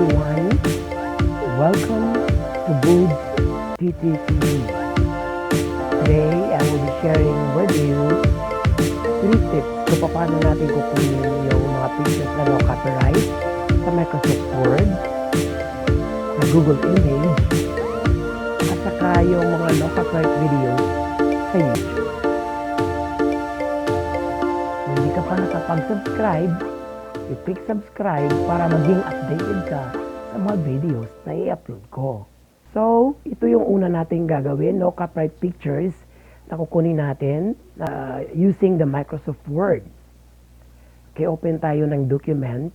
everyone. Welcome to Bodz TTTV. Today, I will be sharing with you 3 tips kung paano natin kukunin yung mga pictures na no copyright sa Microsoft Word, sa Google Image, at saka yung mga no copyright videos sa YouTube. Kung hindi ka pa nakapag-subscribe, i-click subscribe para maging updated ka sa mga videos na i-upload ko. So, ito yung una natin gagawin, no copyright pictures na kukunin natin using the Microsoft Word. Okay, open tayo ng document.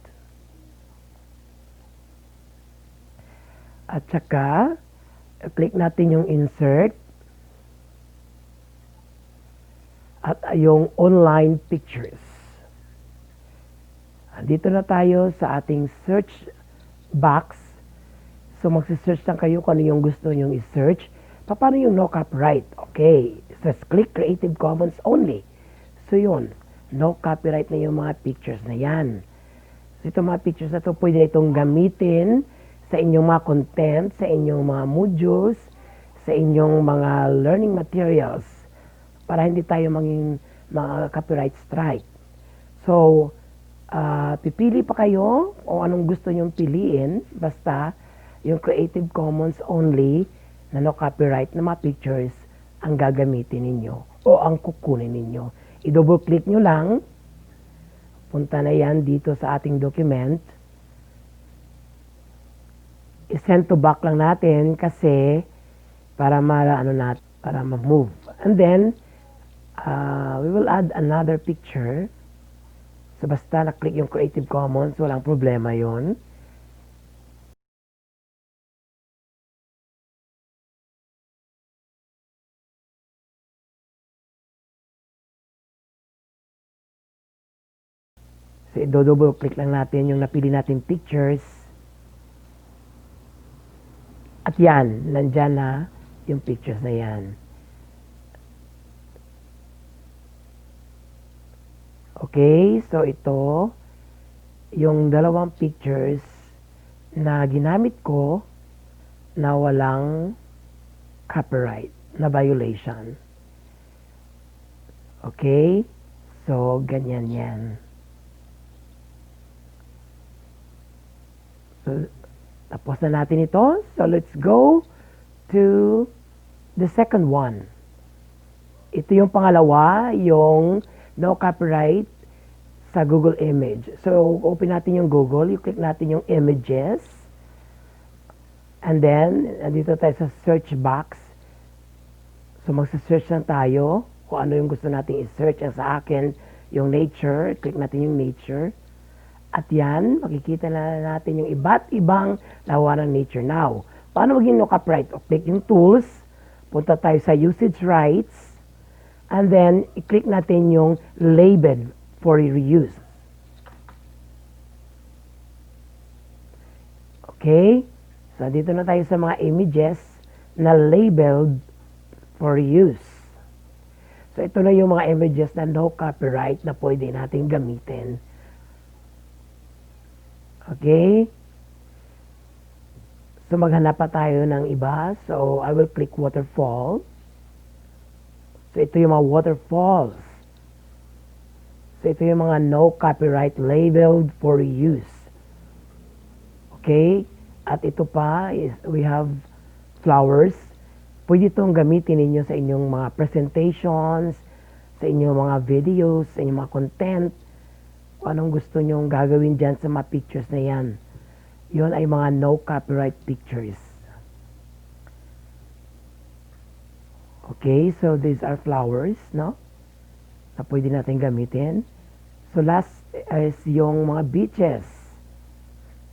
At saka, click natin yung insert at yung online pictures. Dito na tayo sa ating search box. So, magsisearch lang kayo kung ano yung gusto nyong i-search. Paano yung no copyright? Okay. So, click Creative Commons only. So, yun. No copyright na yung mga pictures na yan. So, itong mga pictures na to, pwede itong gamitin sa inyong mga content, sa inyong mga modules, sa inyong mga learning materials para hindi tayo maging mga copyright strike. So, pipili pa kayo kung anong gusto nyong piliin, basta yung Creative Commons only na no copyright na mga pictures ang gagamitin ninyo o ang kukunin ninyo. I-double click nyo lang, punta na yan dito sa ating document. I-send to back lang natin kasi para para ma-move. And then, we will add another picture. So, basta na-click yung Creative Commons, walang problema yon. So, i-double click lang natin yung napili natin pictures. At yan, nandyan na yung pictures na yan. Okay, so ito, yung dalawang pictures na ginamit ko na walang copyright na violation. Okay, so ganyan yan. So, tapos na natin ito. So, let's go to the second one. Ito yung pangalawa, yung no copyright sa Google Image. So, open natin yung Google. You click natin yung images. And then, dito tayo sa search box. So, magsa-search lang tayo kung ano yung gusto natin i-search. Ang sa akin, yung nature. Click natin yung nature. At yan, makikita na natin yung iba't ibang lawa ng nature. Now, paano maging no copyright? O, click yung tools. Punta tayo sa usage rights. And then, i-click natin yung label for reuse. Okay? So, dito na tayo sa mga images na labeled for reuse. So, ito na yung mga images na no copyright na pwede natin gamitin. Okay? So, maghanap pa tayo ng iba. So, I will click waterfall. So, ito yung mga waterfalls. So, ito yung mga no copyright labeled for use. Okay? At ito pa is we have flowers. Pwede itong gamitin ninyo sa inyong mga presentations, sa inyong mga videos, sa inyong mga content. Kung anong gusto nyong gagawin dyan sa mga pictures na yan. Yun ay mga no copyright pictures. Okay, so these are flowers, no? Na pwede natin gamitin. So last is yung mga beaches.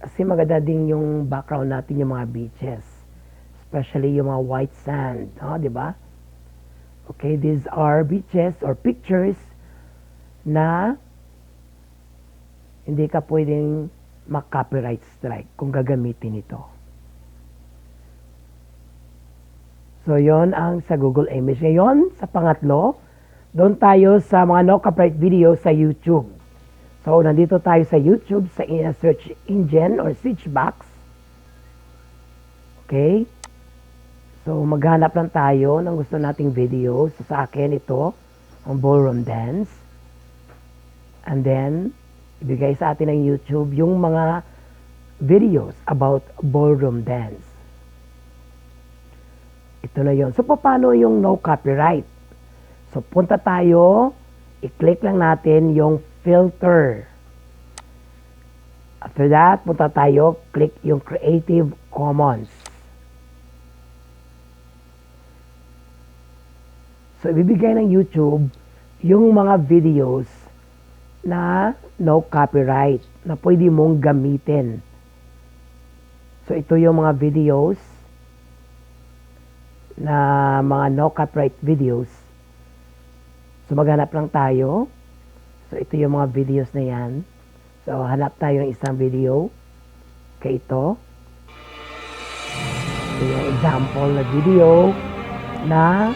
Kasi maganda din yung background natin yung mga beaches. Especially yung mga white sand, no? Diba? Okay, these are beaches or pictures na hindi ka pwedeng mag-copyright strike kung gagamitin ito. So, yon ang sa Google Image. Ngayon, sa pangatlo, doon tayo sa mga no copyright video sa YouTube. So, nandito tayo sa YouTube, sa search engine or search box. Okay? So, maghanap lang tayo ng gusto nating video. So, sa akin, ito, ang ballroom dance. And then, ibigay sa atin ng YouTube yung mga videos about ballroom dance. Ito na yon. So, paano yung no copyright? So, punta tayo, i-click lang natin yung filter. After that, punta tayo, click yung Creative Commons. So, ibibigay ng YouTube yung mga videos na no copyright, na pwede mong gamitin. So, ito yung mga videos na mga no copyright videos. So, maghanap lang tayo. So, ito yung mga videos na yan. So, hanap tayo ng isang video. Okay, ito. Ito yung example na video na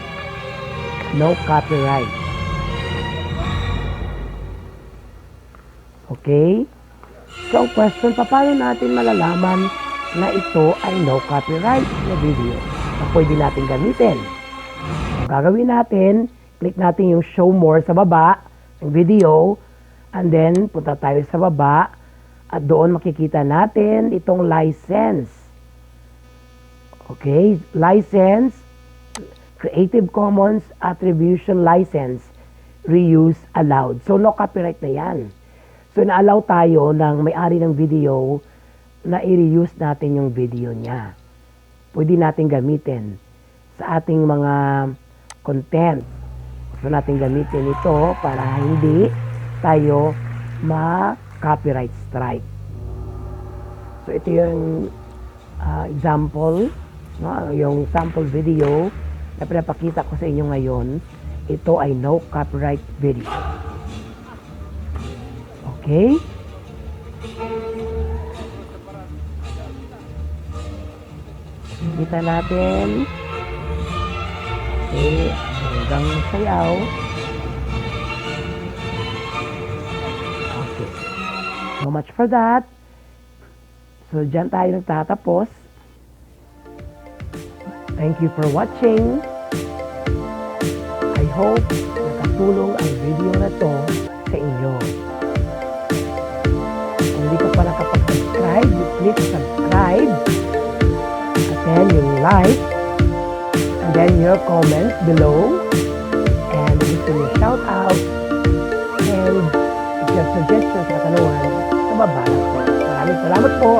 no copyright. Okay? So, ang question, paano natin malalaman na ito ay no copyright na video na pwede natin gamitin? Ang gagawin natin, click natin yung show more sa baba ng video, and then punta tayo sa baba at doon makikita natin itong license. Okay? License, Creative Commons Attribution License, Reuse Allowed. So, no copyright na yan. So, na-allow tayo ng may-ari ng video na i-reuse natin yung video niya. Pwede natin gamitin sa ating mga content. Gusto natin gamitin ito para hindi tayo ma-copyright strike. So, ito yung example, no? Yung sample video na pinapakita ko sa inyo ngayon. Ito ay no copyright video. Okay? Kita natin. Okay, hanggang sayaw. Okay. So much for that. So, dyan tayo nagtatapos. Thank you for watching. I hope nakatulong ang video na to sa inyo. Kung hindi ka pa nakapag-subscribe, you click subscribe. At then yung like. And then your comments below. And if gusto nyo shout out. And if you have suggestions, katanungan, sa baba lang po. Maraming salamat po.